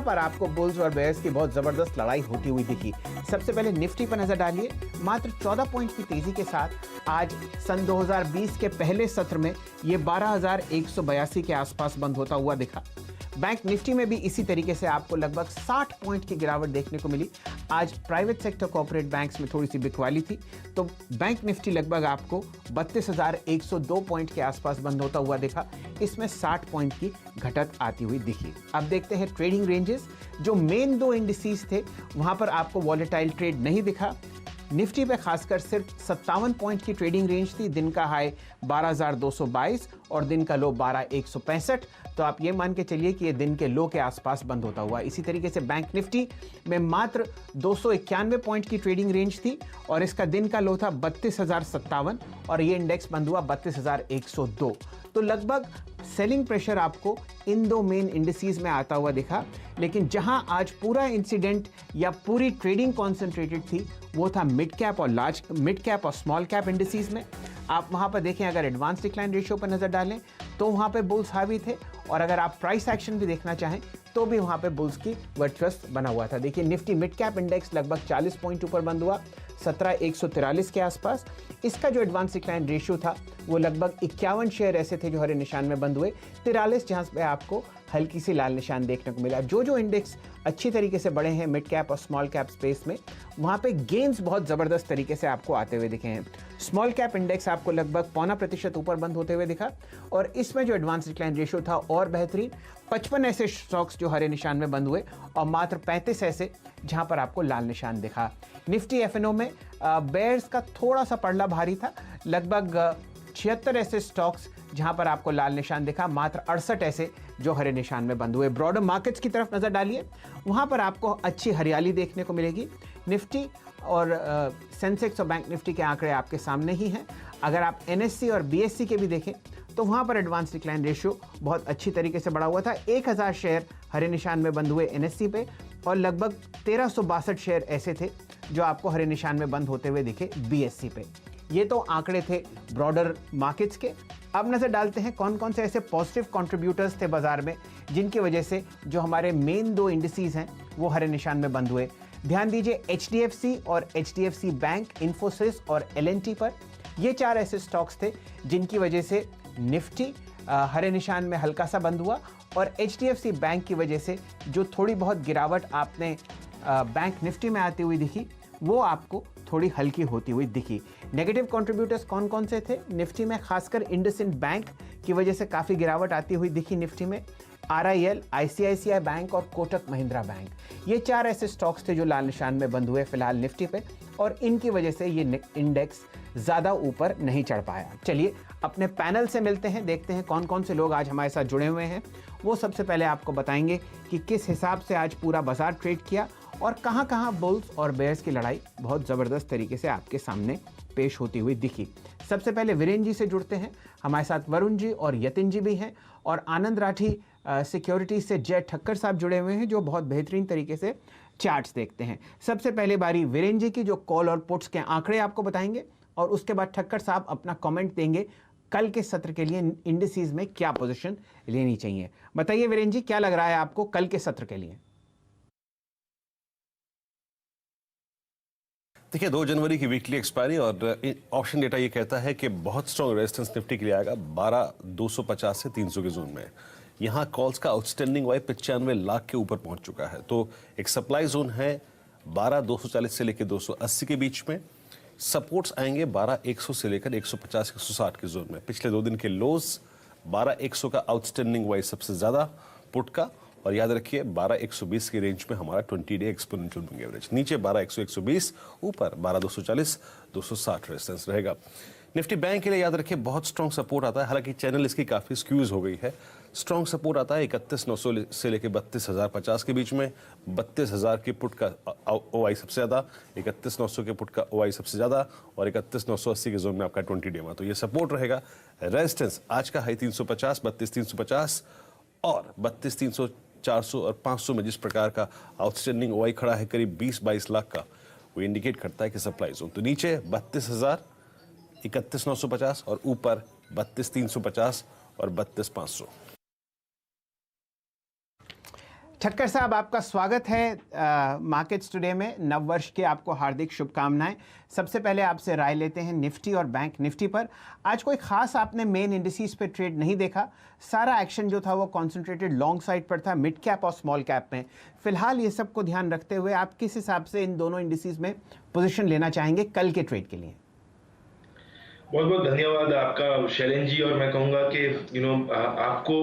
पर आपको बुल्स और बेयर्स की बहुत जबरदस्त लड़ाई होती हुई दिखी। सबसे पहले निफ्टी पर नजर डालिए। मात्र 14 पॉइंट की तेजी के साथ आज सन 2020 के पहले सत्र में ये 12,182 के आसपास बंद होता हुआ दिखा। बैंक निफ्टी में भी इसी तरीके से आपको लगभग 60 पॉइंट की गिरावट देखने को मिली। आज प्राइवेट सेक्टर कॉर्पोरेट बैंक्स में थोड़ी सी बिकवाली थी, तो बैंक निफ्टी लगभग आपको 32,102 पॉइंट के आसपास बंद होता हुआ दिखा। इसमें 60 पॉइंट की घटत आती हुई दिखी। अब देखते हैं ट्रेडिंग रेंजेस। जो मेन दो इंडिसेस थे वहां पर आपको वॉलेटाइल ट्रेड नहीं दिखा। निफ्टी पे खासकर सिर्फ 57 पॉइंट की ट्रेडिंग रेंज थी। दिन का हाई 12,222 और दिन का लो 12,165। तो आप ये मान के चलिए कि ये दिन के लो के आसपास बंद होता हुआ। इसी तरीके से बैंक निफ्टी में मात्र 291 पॉइंट की ट्रेडिंग रेंज थी और इसका दिन का लो था 32,057 और ये इंडेक्स बंद हुआ 32,102। तो लगभग सेलिंग प्रेशर आपको इन दो मेन इंडिसेस में आता हुआ दिखा। लेकिन जहां आज पूरा इंसिडेंट या पूरी ट्रेडिंग कॉन्सेंट्रेटेड थी वो था मिड कैप और स्मॉल कैप इंडिसेस में। आप वहां पर देखें, अगर एडवांस डिक्लाइन रेशियो पर नजर डालें तो वहां पे बुल्स हावी थे और अगर आप प्राइस एक्शन भी देखना चाहें तो भी वहां पे बुल्स की वर्चस्व बना हुआ था। देखिए निफ्टी मिड कैप इंडेक्स लगभग 40 पॉइंट ऊपर बंद हुआ 17,143 के आसपास। इसका जो एडवांस डिक्लाइन रेशियो था वो लगभग 51 शेयर ऐसे थे जो हरे निशान में बंद हुए, 43 जहां पे आपको हल्की सी लाल निशान देखने को मिला। जो इंडेक्स अच्छी तरीके से बढ़े हैं मिड कैप और स्मॉल कैप स्पेस में, वहां पे गेन्स बहुत जबरदस्त तरीके से आपको आते हुए दिखे हैं। स्मॉल कैप इंडेक्स आपको लगभग 0.25% ऊपर बंद होते हुए दिखा और इसमें जो एडवांस डिक्लाइन रेशियो था और बेहतरीन। 55 ऐसे स्टॉक्स जो हरे निशान में बंद हुए और मात्र 35 ऐसे जहां पर आपको लाल निशान दिखा। निफ्टी एफएनओ में बेयर्स का थोड़ा सा पड़ला भारी था। लगभग 76 ऐसे स्टॉक्स जहां पर आपको लाल निशान दिखा, मात्र 68 ऐसे जो हरे निशान में बंद हुए। ब्रॉडर मार्केट्स की तरफ नजर डालिए, वहां पर आपको अच्छी हरियाली देखने को मिलेगी। निफ्टी और सेंसेक्स और बैंक निफ्टी के आंकड़े आपके सामने ही हैं। अगर आप एनएससी और बीएससी के भी देखें तो वहां पर एडवांस डिक्लाइन रेशियो बहुत अच्छी तरीके से बढ़ा हुआ था। 1000 शेयर हरे निशान में बंद हुए एनएससी पे और लगभग 1362 शेयर ऐसे थे जो आपको हरे निशान में बंद होते हुए दिखे बीएससी पे। ये तो आंकड़े थे ब्रॉडर मार्केट्स के। अब नजर डालते हैं कौन कौन से ऐसे पॉजिटिव कंट्रीब्यूटर्स थे बाजार में जिनकी वजह से जो हमारे मेन दो इंडिसेस हैं वो हरे निशान में बंद हुए। ध्यान दीजिए एचडीएफसी और एचडीएफसी बैंक, इन्फोसिस और एलएनटी पर। ये 4 ऐसे स्टॉक्स थे जिनकी वजह से निफ्टी हरे निशान में हल्का सा बंद हुआ और एचडीएफसी बैंक की वजह से जो थोड़ी बहुत गिरावट आपने बैंक निफ्टी में आती हुई दिखी वो आपको थोड़ी हल्की होती हुई दिखी। नेगेटिव कंट्रीब्यूटर्स कौन कौन से थे निफ्टी में? खासकर इंडसइंड बैंक की वजह से काफ़ी गिरावट आती हुई दिखी निफ्टी में। आरआईएल, आईसीआईसीआई बैंक और कोटक महिंद्रा बैंक, ये 4 ऐसे स्टॉक्स थे जो लाल निशान में बंद हुए फिलहाल निफ्टी पे और इनकी वजह से ये इंडेक्स ज़्यादा ऊपर नहीं चढ़ पाया। चलिए अपने पैनल से मिलते हैं, देखते हैं कौन कौन से लोग आज हमारे साथ जुड़े हुए हैं। वो सबसे पहले आपको बताएंगे कि किस हिसाब से आज पूरा बाजार ट्रेड किया और कहां कहां बुल्स और बेयर्स की लड़ाई बहुत ज़बरदस्त तरीके से आपके सामने पेश होती हुई दिखी। सबसे पहले वीरेन जी से जुड़ते हैं। हमारे साथ वरुण जी और यतिन जी भी हैं और आनंद राठी सिक्योरिटी से जय ठक्कर साहब जुड़े हुए हैं जो बहुत बेहतरीन तरीके से चार्ट्स देखते हैं। सबसे पहले बारी वीरेन जी की जो कॉल और पुट्स के आंकड़े आपको बताएंगे और उसके बाद ठक्कर साहब अपना कमेंट देंगे कल के सत्र के लिए इंडिसेस में क्या पोजीशन लेनी चाहिए। बताइए वीरेन जी, क्या लग रहा है आपको कल के सत्र के लिए? देखिए 2 जनवरी की वीकली एक्सपायरी और ऑप्शन डेटा ये कहता है कि बहुत स्ट्रॉन्ग रेजिस्टेंस निफ्टी के लिए आएगा 12,250 से 300 के जोन में। यहाँ कॉल्स का आउटस्टैंडिंग वाई 95 लाख के ऊपर पहुंच चुका है, तो एक सप्लाई जोन है 12,240 से लेकर 280 के बीच में। सपोर्ट्स आएंगे 12,100 से लेकर 150-160 के जोन में। पिछले 2 दिन के लोज 12,100 का आउटस्टैंडिंग वाई सबसे ज्यादा पुट का, और याद रखिए 12,120 की रेंज में हमारा 20 डे एक्सपोनेंशियल मूविंग एवरेज। नीचे 12,100-120, ऊपर 12,240-260 रेजिस्टेंस रहेगा। निफ्टी बैंक के लिए याद रखिए बहुत स्ट्रॉन्ग सपोर्ट आता है, हालांकि चैनल इसकी काफी स्क्यूज हो गई है। स्ट्रॉन्ग सपोर्ट आता है 31,900 से लेकर 32,050 के बीच में। 32,000 के पुट का ओआई सबसे ज्यादा, 31,900 के पुट का ओआई सबसे ज्यादा और 31,980 के जोन में आपका 20 डे में, तो ये सपोर्ट रहेगा। रेजिस्टेंस आज का हाई 350, 32,350 और 32,300, 400 और 500 में जिस प्रकार का आउटस्टैंडिंग ओआई खड़ा है करीब 20-22 लाख का, वो इंडिकेट करता है कि सप्लाई जोन। तो नीचे 32,000, 31,950 और ऊपर 32,350 और 32,500। ठक्कर साहब, आपका स्वागत है मार्केट्स टुडे में। नव वर्ष के आपको हार्दिक शुभकामनाएं। सबसे पहले आपसे राय लेते हैं निफ्टी और बैंक निफ्टी पर। आज कोई खास आपने मेन इंडिसेस पे ट्रेड नहीं देखा, सारा एक्शन जो था वो कॉन्सेंट्रेटेड लॉन्ग साइड पर था, मिड कैप और स्मॉल कैप में। फिलहाल ये सब को ध्यान रखते हुए आप किस हिसाब से इन दोनों इंडिसेस में पोजीशन लेना चाहेंगे कल के ट्रेड के लिए? बहुत बहुत धन्यवाद आपका शैलेन जी। और मैं कहूँगा कि आपको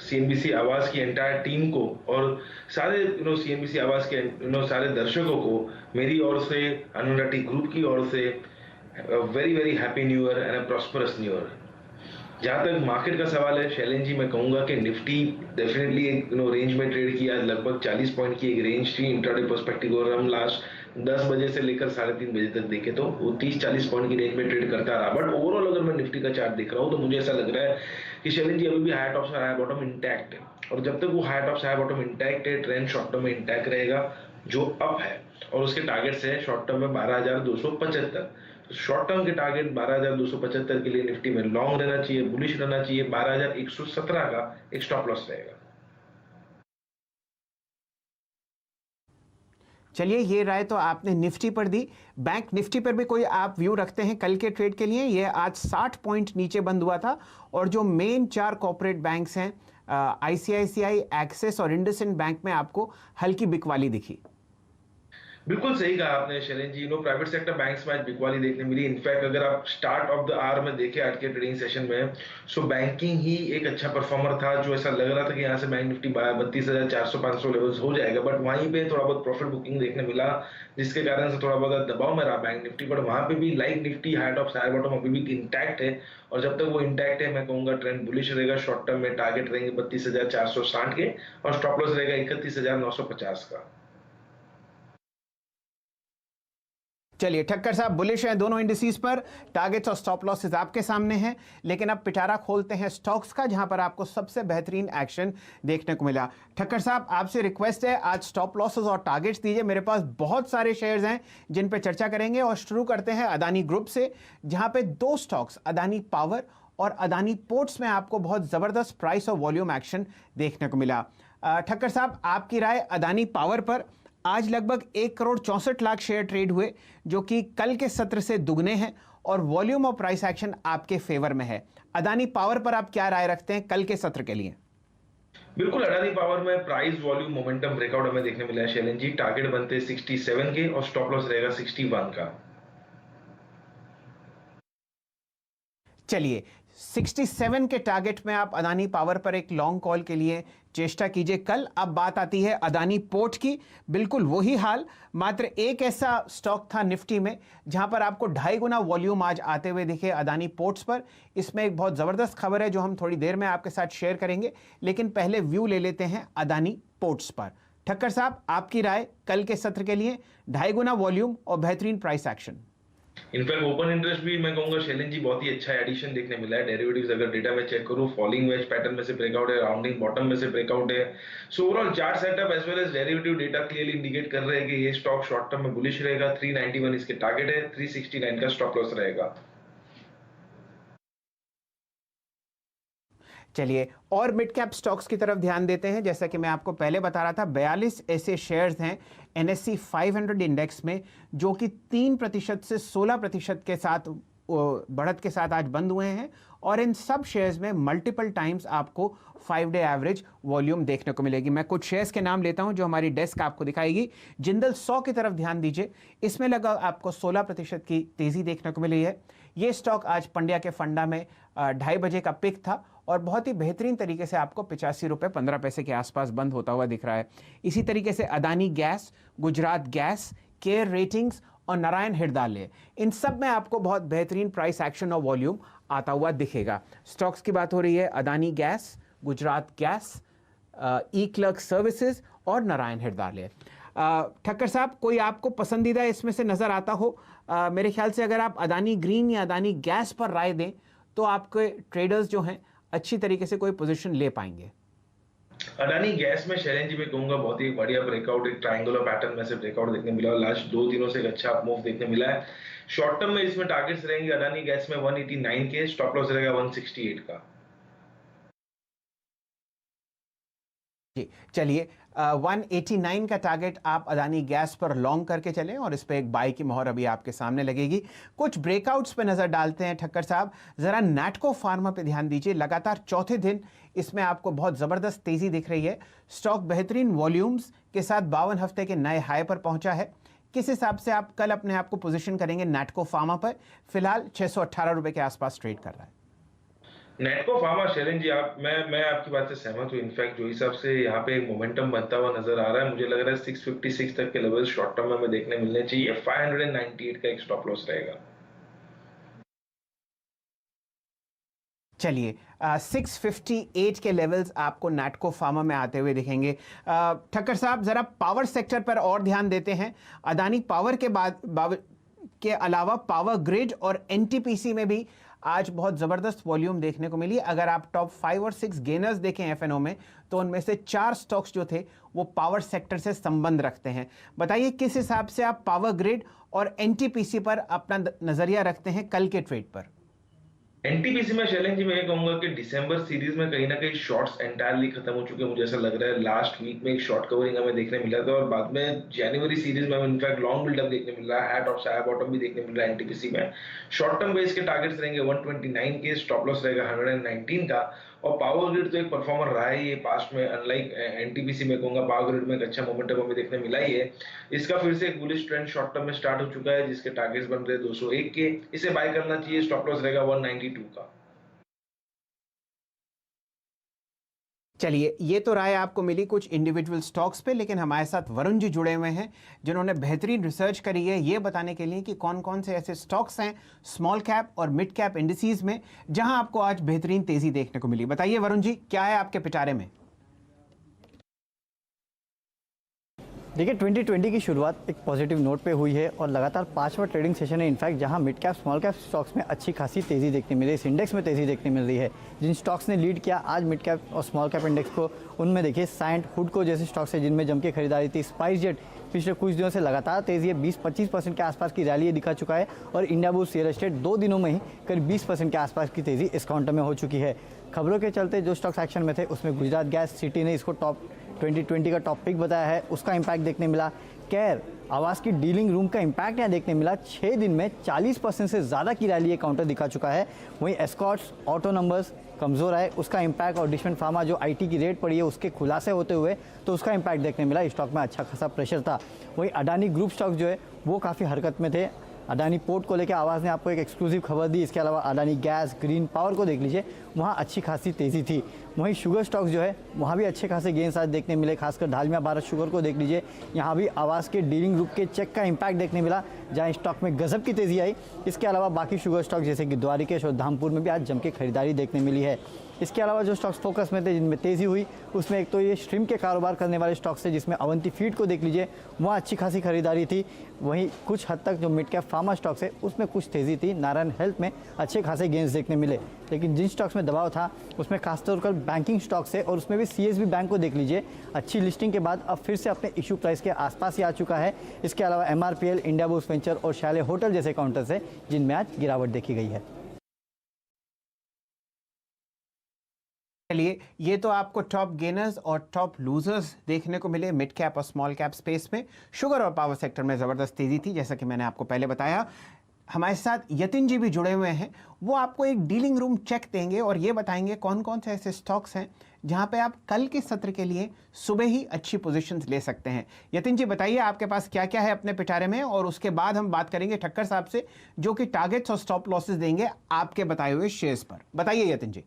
सीएनबीसी आवाज़ की एंटायर टीम को और सारे सीएनबीसी आवाज़ के सारे दर्शकों को मेरी ओर से, आनंद राठी ग्रुप की ओर से very very happy new year and a prosperous new year. जहाँ तक मार्केट का सवाल है शैलेन जी, मैं कहूँगा कि निफ्टी डेफिनेटली एक रेंज में ट्रेड किया। लगभग 40 पॉइंट की एक रेंज थी इंट्राडे पर्सपेक्टिव, और हम लास्ट 10 बजे से लेकर 3:30 बजे तक देखे तो वो 30-40 पॉइंट की रेंज में ट्रेड करता रहा। बट ओवरऑल अगर मैं निफ्टी का चार्ट देख रहा हूँ तो मुझे ऐसा लग रहा है कि शैलेन जी अभी भी हाई टॉप से हाई बॉटम इंटैक्ट है, और जब तक वो हाई टॉप से हाई बॉटम इंटैक्ट है, ट्रेंड शॉर्ट टर्म में इंटैक्ट रहेगा जो अप है, और उसके टारगेट्स है शॉर्ट टर्म में 12,275। शॉर्ट टर्म के टारगेट 12,275 के लिए निफ्टी में लॉन्ग रहना चाहिए, बुलिश रहना चाहिए। 12,117 का एक स्टॉप लॉस रहेगा। चलिए, ये राय तो आपने निफ्टी पर दी। बैंक निफ्टी पर भी कोई आप व्यू रखते हैं कल के ट्रेड के लिए? ये आज 60 पॉइंट नीचे बंद हुआ था, और जो मेन 4 कॉर्पोरेट बैंक्स हैं आईसीआईसीआई, एक्सिस और इंडसइंड बैंक में आपको हल्की बिकवाली दिखी। बिल्कुल सही कहा आपने शैलेन जी। प्राइवेट सेक्टर बैंक्स में आज बिकवाली देखने मिली। इनफैक्ट अगर आप स्टार्ट ऑफ द आवर में देखें आज के ट्रेडिंग सेशन में, सो बैंकिंग ही एक अच्छा परफॉर्मर था, जो ऐसा लग रहा था कि यहाँ से बैंक निफ्टी 32,400-500 लेवल्स हो जाएगा। बट वहीं पे थोड़ा बहुत प्रॉफिट बुकिंग देखने मिला, जिसके कारण से थोड़ा बहुत दबाव में रहा बैंक निफ्टी। बट वहां पे भी like Nifty high top high bottom अभी भी इंटैक्ट है, और जब तक वो इंटैक्ट है मैं कहूंगा ट्रेंड बुलिश रहेगा। शॉर्ट टर्म में टारगेट रहेंगे 32,460 के, और स्टॉप लॉस रहेगा 31,950 का। चलिए, ठक्कर साहब बुलिश हैं दोनों इंडिसेस पर, टारगेट्स और स्टॉप लॉसेस आपके सामने हैं। लेकिन अब पिटारा खोलते हैं स्टॉक्स का, जहां पर आपको सबसे बेहतरीन एक्शन देखने को मिला। ठक्कर साहब, आपसे रिक्वेस्ट है आज स्टॉप लॉसेस और टारगेट्स दीजिए। मेरे पास बहुत सारे शेयर्स हैं जिन पे चर्चा करेंगे, और शुरू करते हैं अदानी ग्रुप से, जहां पे 2 स्टॉक्स अदानी पावर और अदानी पोर्ट्स में आपको बहुत जबरदस्त प्राइस और वॉल्यूम एक्शन देखने को मिला। ठक्कर साहब, आपकी राय अदानी पावर पर? आज लगभग 1,64,00,000 शेयर ट्रेड हुए, जो कि कल के सत्र से दुगने हैं, और वॉल्यूम और प्राइस एक्शन आपके फेवर में है। अदानी पावर पर आप क्या राय रखते हैं कल के सत्र के लिए? बिल्कुल, अडानी पावर में प्राइस वॉल्यूम मोमेंटम ब्रेकआउट हमें देखने मिला है शैलेन जी। टारगेट बनते हैं 67 के, और स्टॉप लॉस रहेगा 61 का। चलिए, 67 के टारगेट में आप अदानी पावर पर एक लॉन्ग कॉल के लिए चेष्टा कीजिए कल। अब बात आती है अदानी पोर्ट की। बिल्कुल वही हाल, मात्र एक ऐसा स्टॉक था निफ्टी में जहां पर आपको 2.5 गुना वॉल्यूम आज आते हुए दिखे अदानी पोर्ट्स पर। इसमें एक बहुत ज़बरदस्त खबर है जो हम थोड़ी देर में आपके साथ शेयर करेंगे, लेकिन पहले व्यू ले लेते हैं अदानी पोर्ट्स पर। ठक्कर साहब, आपकी राय कल के सत्र के लिए? 2.5 गुना वॉल्यूम और बेहतरीन price action. In fact open interest भी मैं कहूंगा शैलेन जी बहुत ही अच्छा एडिशन देखने मिला है। डेरिवेटिव्स अगर डेटा में चेक करूं, फॉलिंग वेज पैटर्न में से ब्रेकआउट है, राउंडिंग बॉटम में से ब्रेकआउट है। So overall chart setup as well as derivative data clearly indicate कर रहे हैं कि ये स्टॉक शॉर्ट टर्म में बुलिश रहेगा। 391 इसके टारगेट है, 369 का स्टॉप लॉस रहेगा। चलिए, और मिड कैप स्टॉक्स की तरफ ध्यान देते हैं। जैसा कि मैं आपको पहले बता रहा था, 42 ऐसे शेयर्स हैं NSE 500 इंडेक्स में, जो कि 3% से 16% के साथ बढ़त के साथ आज बंद हुए हैं, और इन सब शेयर्स में मल्टीपल टाइम्स आपको 5 डे एवरेज वॉल्यूम देखने को मिलेगी। मैं कुछ शेयर्स के नाम लेता हूं जो हमारी डेस्क आपको दिखाएगी। जिंदल 100 की तरफ ध्यान दीजिए, इसमें लगा आपको 16% की तेजी देखने को मिली है। ये स्टॉक आज पंड्या के फंडा में 2:30 बजे का पिक था, और बहुत ही बेहतरीन तरीके से आपको 85 रुपये 15 पैसे के आसपास बंद होता हुआ दिख रहा है। इसी तरीके से Adani gas, Gujarat gas, care ratings और नारायण हृदयालय, इन सब में आपको बहुत बेहतरीन प्राइस एक्शन और वॉल्यूम आता हुआ दिखेगा। स्टॉक्स की बात हो रही है अदानी गैस, गुजरात गैस, ई क्लर्क सर्विसेज और नारायण हृदयालय। ठक्कर साहब, कोई आपको पसंदीदा इसमें से नज़र आता हो? मेरे ख्याल से अगर आप अदानी ग्रीन या अदानी गैस पर राय दें तो आपके ट्रेडर्स जो हैं अच्छी तरीके से कोई पोजीशन ले पाएंगे। अडानी गैस में शैलेन जी में कहूंगा बहुत ही बढ़िया ब्रेकआउट, एक ट्रायंगुलर पैटर्न में से ब्रेकआउट देखने मिला, और लास्ट 2 दिनों से एक अच्छा मूव देखने मिला है। शॉर्ट टर्म में इसमें टारगेट्स रहेंगे अडानी गैस में 189 के, स्टॉप लॉस रहेगा 168 का। जी, चलिए, 189 का टारगेट आप अदानी गैस पर लॉन्ग करके चलें और इस पे एक बाई की मोहर अभी आपके सामने लगेगी। कुछ ब्रेकआउट्स पे नजर डालते हैं ठक्कर साहब, जरा नैटको फार्मा पे ध्यान दीजिए। लगातार चौथे दिन इसमें आपको बहुत जबरदस्त तेजी दिख रही है। स्टॉक बेहतरीन वॉल्यूम्स के साथ 52 हफ्ते के नए हाई पर पहुंचा है। किस हिसाब से आप कल अपने आप को पोजीशन करेंगे नैटको फार्मा पर? फिलहाल 618 रुपए के आसपास ट्रेड कर रहा है। नेटको फार्मा, शैलेन जी, मैं आपकी बात से सहमत हूँ। इनफैक्ट जो हिसाब से यहाँ पे एक मोमेंटम बनता हुआ नजर आ रहा है, मुझे लग रहा है 656 तक के लेवल शॉर्ट टर्म में हमें देखने मिलने चाहिए। 598 का एक स्टॉप लॉस रहेगा। चलिए 658 के लेवल्स आपको नैटको फार्मा में आते हुए दिखेंगे। ठक्कर साहब जरा पावर सेक्टर पर और ध्यान देते हैं। अदानी पावर के अलावा पावर ग्रिड और एनटीपीसी में भी आज बहुत जबरदस्त वॉल्यूम देखने को मिली। अगर आप टॉप 5 और 6 गेनर्स देखें एफएनओ में, तो उनमें से 4 स्टॉक्स जो थे वो पावर सेक्टर से संबंध रखते हैं। बताइए किस हिसाब से आप पावर ग्रिड और एनटीपीसी पर अपना नजरिया रखते हैं कल के ट्रेड पर? एनटीपीसी में शैलेन जी, मैं ये कहूंगा कि दिसंबर सीरीज में कहीं ना कहीं शॉर्ट्स एंटायरली खत्म हो चुके हैं। मुझे ऐसा लग रहा है लास्ट वीक में एक शॉर्ट कवरिंग हमें देखने मिला था और बाद में जनवरी सीरीज में हमें इनफैक्ट लॉन्ग बिल्डअप देखने मिल रहा है, हाई टॉप से हाई बॉटम भी देखने मिल रहा है एनटीपीसी में। शॉर्ट टर्म बेस के टारगेट्स रहेंगे 129 के, स्टॉप लॉस रहेगा 119 का। और पावर ग्रिड तो एक परफॉर्मर रहा है ये पास्ट में, अनलाइक एनटीपीसी में कहूंगा पावर ग्रिड में एक अच्छा मोमेंटम हमें देखने मिला ही है। इसका फिर से एक बुलिश ट्रेंड शॉर्ट टर्म में स्टार्ट हो चुका है, जिसके टारगेट्स बन रहे 201 के। इसे बाय करना चाहिए, स्टॉप लॉस रहेगा 192 का। चलिए, ये तो राय आपको मिली कुछ इंडिविजुअल स्टॉक्स पे, लेकिन हमारे साथ वरुण जी जुड़े हुए हैं जिन्होंने बेहतरीन रिसर्च करी है ये बताने के लिए कि कौन कौन से ऐसे स्टॉक्स हैं स्मॉल कैप और मिड कैप इंडिसेस में जहां आपको आज बेहतरीन तेजी देखने को मिली। बताइए वरुण जी, क्या है आपके पिटारे में? देखिए 2020 की शुरुआत एक पॉजिटिव नोट पे हुई है और लगातार 5वां ट्रेडिंग सेशन है इनफैक्ट जहां mid cap small cap stocks में अच्छी खासी तेज़ी देखने मिली है। इस इंडेक्स में तेज़ी देखने मिल रही है। जिन स्टॉक्स ने लीड किया आज मिड कैप और स्मॉल कैप इंडेक्स को, उनमें देखिए साइंट, हुडको जैसे स्टॉक्स है जिनमें जम के खरीदारी थी। स्पाइसजेट पिछले कुछ दिनों से लगातार तेज़ी है, 20-25% के आसपास की रैली दिखा चुका है। और इंडियाबुल्स रियल एस्टेट 2 दिनों में ही करीब 20% के आसपास की तेज़ी इस काउंटर में हो चुकी है। खबरों के चलते जो स्टॉक्स एक्शन में थे उसमें गुजरात गैस सिटी ने इसको टॉप 2020 का टॉप पिक बताया है, उसका इम्पैक्ट देखने मिला। कैर आवास की डीलिंग रूम का इम्पैक्ट यहाँ देखने मिला। 6 दिन में 40% से ज़्यादा की रैली ये काउंटर दिखा चुका है। वहीं एस्कॉर्ट्स ऑटो नंबर्स कमज़ोर आए, उसका इम्पैक्ट, और डिशमेंट फार्मा जो आईटी की रेट पड़ी है उसके खुलासे होते हुए तो उसका इम्पैक्ट देखने मिला। स्टॉक में अच्छा खासा प्रेशर था। वहीं अडानी ग्रुप स्टॉक जो है वो काफ़ी हरकत में थे। अडानी पोर्ट को लेकर आवाज़ ने आपको एक एक्सक्लूसिव खबर दी। इसके अलावा अडानी गैस, ग्रीन पावर को देख लीजिए, वहाँ अच्छी खासी तेज़ी थी। वहीं शुगर स्टॉक जो है वहाँ भी अच्छे खासे गेंस आज देखने मिले, खासकर ढालमिया भारत शुगर को देख लीजिए, यहाँ भी आवाज़ के डीलिंग ग्रुप के चेक का इम्पैक्ट देखने मिला जहाँ स्टॉक में गजब की तेज़ी आई। इसके अलावा बाकी शुगर स्टॉक जैसे कि द्वारिकेश और धामपुर में भी आज जम के खरीदारी देखने मिली है। इसके अलावा जो स्टॉक्स फोकस में थे जिनमें तेज़ी हुई उसमें एक तो ये श्रिम्प के कारोबार करने वाले स्टॉक्स थे, जिसमें अवंती फीड को देख लीजिए, वहाँ अच्छी खासी खरीदारी थी। वहीं कुछ हद तक जो मिड कैप फार्मा स्टॉक्स है उसमें कुछ तेज़ी थी। नारायण हेल्थ में अच्छे खासे गेंस देखने मिले, लेकिन जिन स्टॉक्स में दबाव था उसमें खासतौर पर बैंकिंग स्टॉक्स है और उसमें भी सीएसबी बैंक को देख लीजिए, अच्छी लिस्टिंग के बाद अब फिर से अपने इशू प्राइस के आसपास ही आ चुका है। इसके अलावा एमआरपीएल, इंडियाबुल्स वेंचर और शैले होटल जैसे काउंटर्स है जिनमें आज गिरावट देखी गई है। चलिए, ये तो आपको टॉप गेनर्स और टॉप लूजर्स देखने को मिले मिड कैप और स्मॉल कैप स्पेस में। शुगर और पावर सेक्टर में ज़बरदस्त तेज़ी थी, जैसा कि मैंने आपको पहले बताया। हमारे साथ यतिन जी भी जुड़े हुए हैं, वो आपको एक डीलिंग रूम चेक देंगे और ये बताएंगे कौन कौन से ऐसे स्टॉक्स हैं जहां पे आप कल के सत्र के लिए सुबह ही अच्छी पोजीशंस ले सकते हैं। यतिन जी बताइए आपके पास क्या क्या है अपने पिटारे में, और उसके बाद हम बात करेंगे ठक्कर साहब से जो कि टारगेट्स और स्टॉप लॉसेस देंगे आपके बताए हुए शेयर्स पर। बताइए यतिन जी।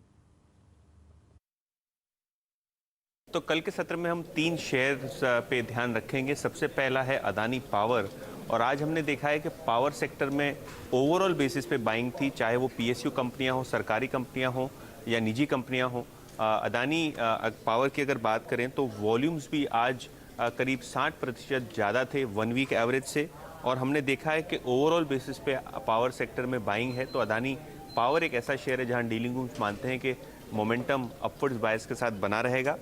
तो कल के सत्र में हम 3 शेयर्स पे ध्यान रखेंगे। सबसे पहला है अदानी पावर, और आज हमने देखा है कि पावर सेक्टर में ओवरऑल बेसिस पे बाइंग थी, चाहे वो पीएसयू कंपनियां हो, सरकारी कंपनियां हो या निजी कंपनियां हो। अदानी पावर की अगर बात करें तो वॉल्यूम्स भी आज करीब 60% ज़्यादा थे 1 वीक एवरेज से, और हमने देखा है कि ओवरऑल बेसिस पे पावर सेक्टर में बाइंग है। तो अदानी पावर एक ऐसा शेयर है जहाँ डीलिंग रूम्स मानते हैं कि मोमेंटम अपवर्ड्स बायस के साथ बना रहेगा।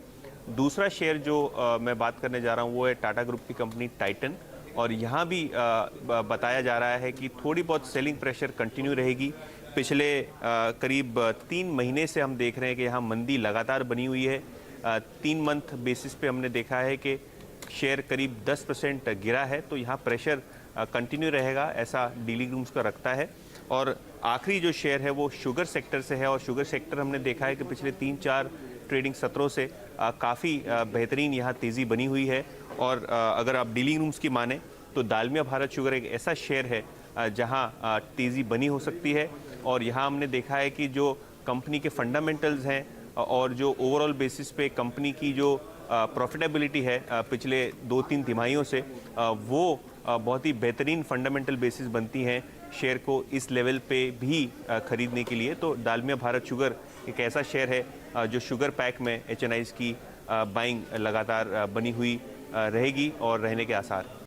दूसरा शेयर जो मैं बात करने जा रहा हूँ वो है टाटा ग्रुप की कंपनी टाइटन, और यहाँ भी बताया जा रहा है कि थोड़ी बहुत सेलिंग प्रेशर कंटिन्यू रहेगी। पिछले करीब 3 महीने से हम देख रहे हैं कि यहाँ मंदी लगातार बनी हुई है। 3 मंथ बेसिस पे हमने देखा है कि शेयर करीब 10% गिरा है, तो यहाँ प्रेशर कंटिन्यू रहेगा, ऐसा डीलिंग रूम्स का रखता है। और आखिरी जो शेयर है वो शुगर सेक्टर से है, और शुगर सेक्टर हमने देखा है कि पिछले 3-4 ट्रेडिंग सत्रों से काफ़ी बेहतरीन यहाँ तेज़ी बनी हुई है। और अगर आप डीलिंग रूम्स की माने तो दालमिया भारत शुगर एक ऐसा शेयर है जहाँ तेज़ी बनी हो सकती है। और यहाँ हमने देखा है कि जो कंपनी के फंडामेंटल्स हैं और जो ओवरऑल बेसिस पे कंपनी की जो प्रॉफिटेबिलिटी है पिछले 2-3 तिमाहियों से, वो बहुत ही बेहतरीन फंडामेंटल बेसिस बनती हैं शेयर को इस लेवल पे भी खरीदने के लिए। तो दालमिया भारत शुगर एक ऐसा शेयर है जो शुगर पैक में HNIs की बाइंग लगातार बनी हुई रहेगी और रहने के आसार।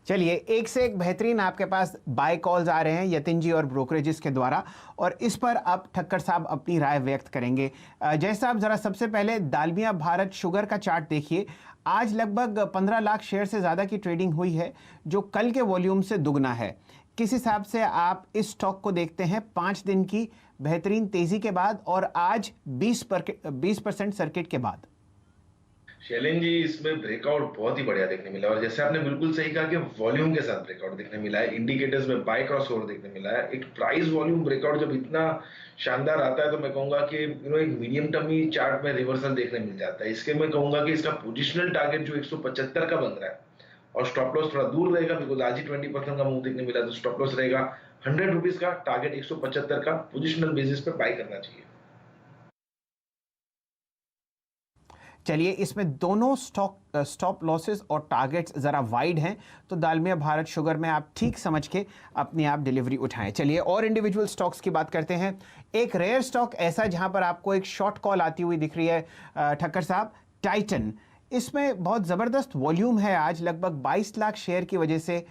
चलिए, एक से एक बेहतरीन आपके पास बाय कॉल्स आ रहे हैं यतिन जी और ब्रोकरेजेस के द्वारा, और इस पर अब ठक्कर साहब अपनी राय व्यक्त करेंगे। जय साहब, जरा सबसे पहले दालमिया भारत शुगर का चार्ट देखिए। आज लगभग 15 लाख शेयर से ज़्यादा की ट्रेडिंग हुई है, जो कल के वॉल्यूम से दुगना है। किस हिसाब से आप इस स्टॉक को देखते हैं 5 दिन की बेहतरीन तेज़ी के बाद और आज 20% सर्किट के बाद? शैलेन जी, इसमें ब्रेकआउट बहुत ही बढ़िया देखने मिला, और जैसे आपने बिल्कुल सही कहा कि वॉल्यूम के साथ ब्रेकआउट देखने मिला है। इंडिकेटर्स में बाय क्रॉस ओवर देखने मिला है। एक प्राइस वॉल्यूम ब्रेकआउट जब इतना शानदार आता है तो मैं कहूंगा कि एक मीडियम टर्मी चार्ट में रिवर्सल देखने मिल जाता है। इसके मैं कहूंगा कि इसका पोजिशनल टारगेट जो 175 का बन रहा है और स्टॉप लॉस थोड़ा दूर रहेगा, बिकॉज आज ही 20% का मूव देखने मिला, तो स्टॉप लॉस रहेगा 100 रुपीज का, टारगेट 175 का, पोजिशनल बेसिस पे बाय करना चाहिए। चलिए, इसमें दोनों स्टॉप लॉसेस और टारगेट्स ज़रा वाइड हैं, तो दालमिया भारत शुगर में आप ठीक समझ के अपनी आप डिलीवरी उठाएं। चलिए, और इंडिविजुअल स्टॉक्स की बात करते हैं। एक रेयर स्टॉक ऐसा जहां पर आपको एक शॉर्ट कॉल आती हुई दिख रही है ठक्कर साहब, टाइटन। इसमें बहुत ज़बरदस्त वॉल्यूम है आज, लगभग 22 लाख शेयर की वजह से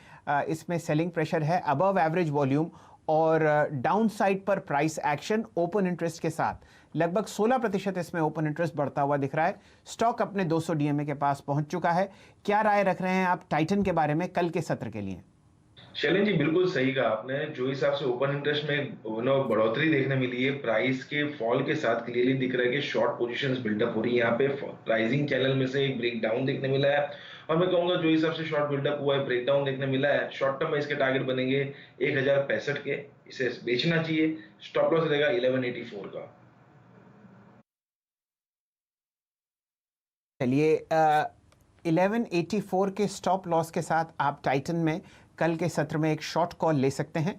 इसमें सेलिंग प्रेशर है, अबव एवरेज वॉल्यूम और डाउन साइड पर प्राइस एक्शन ओपन इंटरेस्ट के साथ लगभग 16% इसमें ओपन इंटरेस्ट बढ़ता हुआ दिख रहा है। स्टॉक अपने 200 DMA के पास पहुंच चुका है। क्या राय रख रहे हैं आप टाइटन के बारे में कल के सत्र के लिए? शैलेन जी, बिल्कुल सही कहा आपने। जो हिसाब से ओपन इंटरेस्ट में बढ़ोतरी देखने मिली है, प्राइस के फॉल के साथ क्लियरली दिख रहा है कि शॉर्ट पोजीशंस बिल्डअप हो रही है। यहाँ पे प्राइसिंग चैनल में से एक ब्रेकडाउन देखने मिला है, और मैं कहूंगा जो हिसाब से शॉर्ट बिल्डअप हुआ है, ब्रेकडाउन देखने मिला है, शॉर्ट टर्म में इसके टारगेट बनेंगे 1065 के, इसे बेचना चाहिए। स्टॉप लॉस रहेगा 1184 का। चलिए, 1184 के स्टॉप लॉस के साथ आप टाइटन में कल के सत्र में एक शॉर्ट कॉल ले सकते हैं।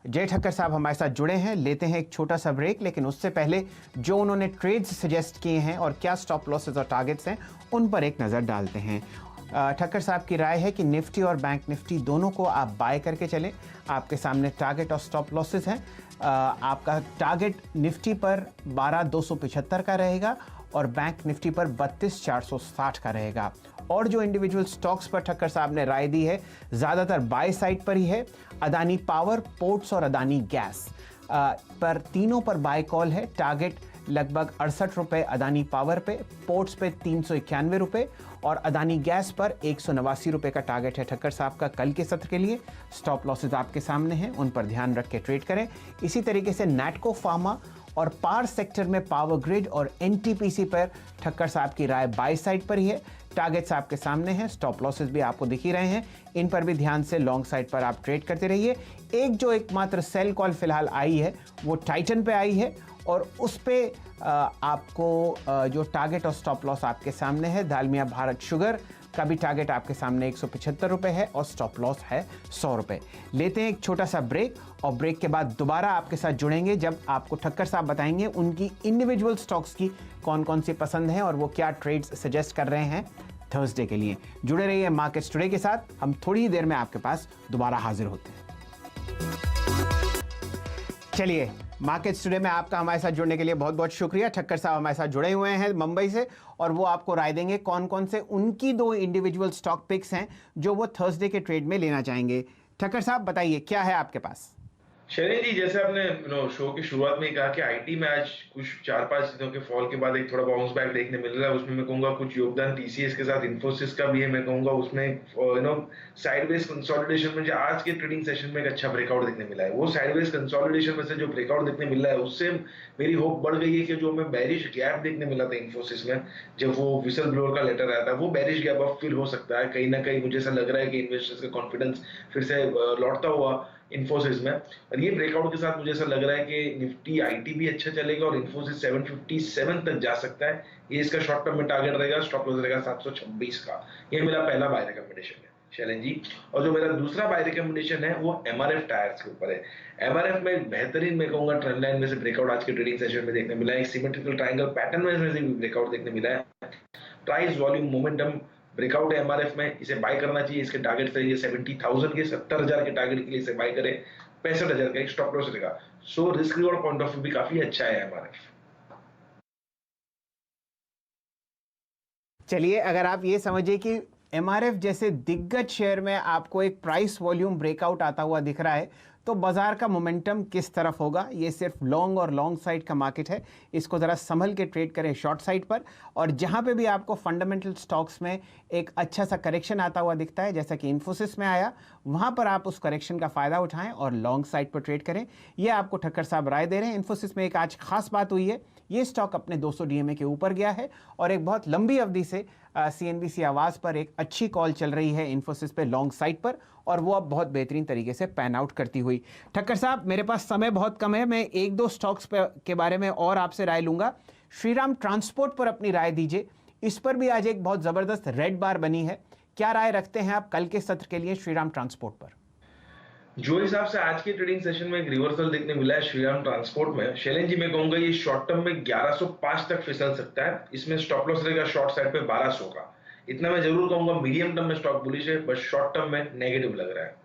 जय ठक्कर साहब हमारे साथ जुड़े हैं, लेते हैं एक छोटा सा ब्रेक, लेकिन उससे पहले जो उन्होंने ट्रेड्स सजेस्ट किए हैं और क्या स्टॉप लॉसेस और टारगेट्स हैं उन पर एक नज़र डालते हैं। ठक्कर साहब की राय है कि निफ्टी और बैंक निफ्टी दोनों को आप बाय करके चलें। आपके सामने टारगेट और स्टॉप लॉसेस हैं। आपका टारगेट निफ्टी पर 12,275 का रहेगा और बैंक निफ्टी पर 32,460 का रहेगा। और जो इंडिविजुअल स्टॉक्स पर ठक्कर साहब ने राय दी है ज़्यादातर बाय साइड पर ही है। अदानी पावर, पोर्ट्स और अदानी गैस पर तीनों पर बाय कॉल है। टारगेट लगभग 68 रुपये अदानी पावर पे, पोर्ट्स पे 391 रुपये और अदानी गैस पर 189 रुपये का टारगेट है ठक्कर साहब का कल के सत्र के लिए। स्टॉप लॉसेज आपके सामने हैं, उन पर ध्यान रख के ट्रेड करें। इसी तरीके से नैटको फार्मा और पावर सेक्टर में पावर ग्रिड और NTPC पर ठक्कर साहब की राय बाय साइड पर ही है। टारगेट्स आपके सामने हैं, स्टॉप लॉसेस भी आपको दिख ही रहे हैं, इन पर भी ध्यान से लॉन्ग साइड पर आप ट्रेड करते रहिए। एक जो एकमात्र सेल कॉल फिलहाल आई है वो टाइटन पे आई है और उस पे आपको जो टारगेट और स्टॉप लॉस आपके सामने है। दालमिया भारत शुगर का भी टारगेट आपके सामने 175 रुपये है और स्टॉप लॉस है 100 रुपये। लेते हैं एक छोटा सा ब्रेक और ब्रेक के बाद दोबारा आपके साथ जुड़ेंगे जब आपको ठक्कर साहब बताएंगे उनकी इंडिविजुअल स्टॉक्स की कौन कौन सी पसंद है और वो क्या ट्रेड्स सजेस्ट कर रहे हैं थर्सडे के लिए। जुड़े रहिए मार्केट्स टुडे के साथ, हम थोड़ी ही देर में आपके पास दोबारा हाजिर होते हैं। चलिए, मार्केट्स टुडे में आपका हमारे साथ जुड़ने के लिए बहुत बहुत शुक्रिया। ठक्कर साहब हमारे साथ जुड़े हुए हैं मुंबई से और वो आपको राय देंगे कौन कौन से उनकी 2 इंडिविजुअल स्टॉक पिक्स हैं जो वो थर्सडे के ट्रेड में लेना चाहेंगे। ठक्कर साहब बताइए क्या है आपके पास? शैलेश जी, जैसे आपने शो की शुरुआत में ही कहा कि आईटी में आज कुछ 4-5 दिनों के फॉल के बाद एक थोड़ा बाउंस बैक देखने मिल रहा है। उसमें मैं कहूंगा कुछ योगदान टीसीएस के साथ इन्फोसिस का भी है। मैं कहूंगा उसमें साइडवेज कंसोलिडेशन में जो आज के ट्रेडिंग सेशन में एक अच्छा ब्रेकआउट देखने मिला है, वो साइडवेज कंसोलिडेशन में से जो ब्रेकआउट देखने मिल रहा है उससे मेरी होप बढ़ गई है कि जो हमें बैरिश गैप देखने मिला था इन्फोसिस में, जब वो विसल ब्लोअर का लेटर आया था, वो बैरिश गैप अब फिल हो सकता है। कहीं ना कहीं मुझे ऐसा लग रहा है कि इन्वेस्टर्स का कॉन्फिडेंस फिर से लौटता हुआ इन्फोसिस में, और ये ब्रेकआउट के साथ मुझे ऐसा लग रहा है कि निफ्टी आईटी भी अच्छा चलेगा और इन्फोसिस 757 तक जा सकता है। ये इसका शॉर्ट टर्म में टारगेट रहेगा, स्टॉप लॉस रहेगा 726 का। ये मेरा पहला बाय रिकमेंडेशन है शैलेश जी। और जो मेरा दूसरा बाय रिकमेंडेशन है वो एमआरएफ टायर्स के ऊपर है। एमआरएफ में बेहतरीन मैं कहूंगा ट्रेंड लाइन में से ब्रेकआउट आज के ट्रेडिंग सेशन में देखने मिला है। एक सिमेट्रिकल ट्रायंगल पैटर्न में से भी ब्रेकआउट देखने मिला है। प्राइस वॉल्यूम मोमेंटम ब्रेकआउट है एमआरएफ में, इसे बाय करना चाहिए। इसके टारगेट रहेंगे 70,000 के, 70,000 के टारगेट के लिए इसे बाय करें। 65,000 का एक स्टॉप लॉस रहेगा। So risk reward point of view भी काफी अच्छा है एमआरएफ। चलिए, अगर आप ये समझिए कि एमआरएफ जैसे दिग्गज शेयर में आपको एक प्राइस वॉल्यूम ब्रेकआउट आता हुआ दिख रहा है, तो बाजार का मोमेंटम किस तरफ होगा। ये सिर्फ लॉन्ग और लॉन्ग साइड का मार्केट है, इसको ज़रा संभल के ट्रेड करें शॉर्ट साइड पर। और जहाँ पे भी आपको फंडामेंटल स्टॉक्स में एक अच्छा सा करेक्शन आता हुआ दिखता है, जैसा कि इन्फोसिस में आया, वहाँ पर आप उस करेक्शन का फ़ायदा उठाएं और लॉन्ग साइड पर ट्रेड करें। ये आपको ठक्कर साहब राय दे रहे हैं। इन्फोसिस में एक आज खास बात हुई है, ये स्टॉक अपने 200 डीएमए के ऊपर गया है और एक बहुत लंबी अवधि से सीएनबीसी आवाज़ पर एक अच्छी कॉल चल रही है इन्फोसिस पे लॉन्ग साइड पर, और वो अब बहुत बेहतरीन तरीके से पैन आउट करती हुई। ठक्कर साहब, मेरे पास समय बहुत कम है, मैं एक दो स्टॉक्स के बारे में और आपसे राय लूंगा। श्रीराम ट्रांसपोर्ट पर अपनी राय दीजिए। इस पर भी आज एक बहुत ज़बरदस्त रेड बार बनी है, क्या राय रखते हैं आप कल के सत्र के लिए श्रीराम ट्रांसपोर्ट पर? जो हिसाब से आज के ट्रेडिंग सेशन में एक रिवर्सल देखने मिला है श्रीराम ट्रांसपोर्ट में, शैलेश जी मैं कहूंगा ये शॉर्ट टर्म में 1105 तक फिसल सकता है। इसमें स्टॉप लॉस रहेगा शॉर्ट साइड पे 1200 का। इतना मैं जरूर कहूंगा मीडियम टर्म में स्टॉक बुलिश है, बस शॉर्ट टर्म में नेगेटिव लग रहा है।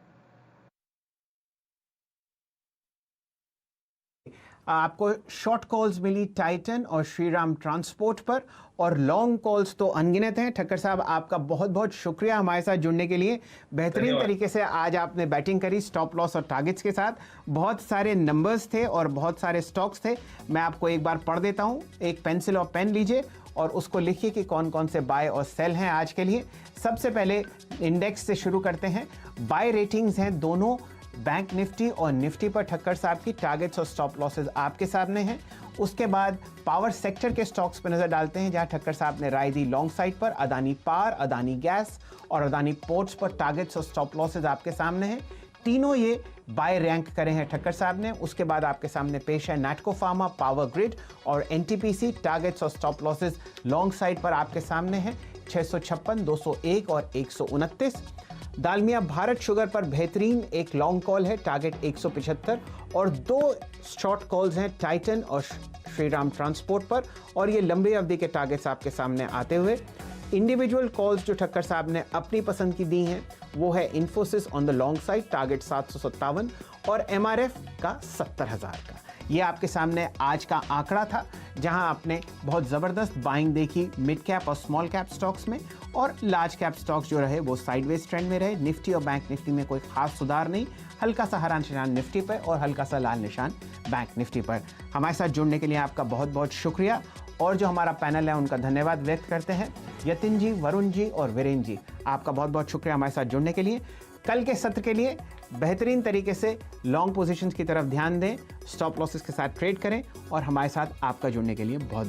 आपको शॉर्ट कॉल्स मिली टाइटन और श्रीराम ट्रांसपोर्ट पर, और लॉन्ग कॉल्स तो अनगिनत हैं। ठक्कर साहब, आपका बहुत बहुत शुक्रिया हमारे साथ जुड़ने के लिए। बेहतरीन तरीके से आज आपने बैटिंग करी स्टॉप लॉस और टारगेट्स के साथ। बहुत सारे नंबर्स थे और बहुत सारे स्टॉक्स थे, मैं आपको एक बार पढ़ देता हूँ। एक पेंसिल और पेन लीजिए और उसको लिखिए कि कौन कौन से बाय और सेल हैं आज के लिए। सबसे पहले इंडेक्स से शुरू करते हैं। बाय रेटिंग्स हैं दोनों बैंक निफ्टी और निफ्टी पर ठक्कर साहब की। टारगेट्स और स्टॉप लॉसेस आपके सामने हैं। उसके बाद पावर सेक्टर के स्टॉक्स पर नजर डालते हैं, जहां ठक्कर साहब ने राय दी लॉन्ग साइड पर। अदानी पावर, अदानी गैस और अदानी पोर्ट्स पर टारगेट्स और स्टॉप लॉसेस आपके सामने हैं। तीनों ये बाय रैंक करे हैं ठक्कर साहब ने। उसके बाद आपके सामने पेश है नैटको फार्मा, पावर ग्रिड और एनटीपीसी। टारगेट्स और स्टॉप लॉसेस लॉन्ग साइड पर आपके सामने हैं 656, 201 और 129। दालमिया भारत शुगर पर बेहतरीन एक लॉन्ग कॉल है, टारगेट 175, और दो शॉर्ट कॉल्स हैं टाइटन और श्रीराम ट्रांसपोर्ट पर, और ये लंबी अवधि के टारगेट्स आपके सामने आते हुए। इंडिविजुअल कॉल्स जो ठक्कर साहब ने अपनी पसंद की दी हैं वो है Infosys on the long side, target 757, और एमआरएफ का 70,000 का। ये आपके सामने आज का आंकड़ा था, जहां आपने बहुत ज़बरदस्त बाइंग देखी मिड कैप और स्मॉल कैप स्टॉक्स में, और लार्ज कैप स्टॉक्स जो रहे वो साइडवेज ट्रेंड में रहे। निफ्टी और बैंक निफ्टी में कोई खास सुधार नहीं, हल्का सा हरा निशान निफ्टी पर और हल्का सा लाल निशान बैंक निफ्टी पर। हमारे साथ जुड़ने के लिए आपका बहुत बहुत शुक्रिया, और जो हमारा पैनल है उनका धन्यवाद व्यक्त करते हैं। यतिन जी, वरुण जी और वीरेंद्र जी, आपका बहुत बहुत शुक्रिया हमारे साथ जुड़ने के लिए। कल के सत्र के लिए बेहतरीन तरीके से लॉन्ग पोजीशंस की तरफ ध्यान दें, स्टॉप लॉसेस के साथ ट्रेड करें, और हमारे साथ आपका जुड़ने के लिए बहुत बहुत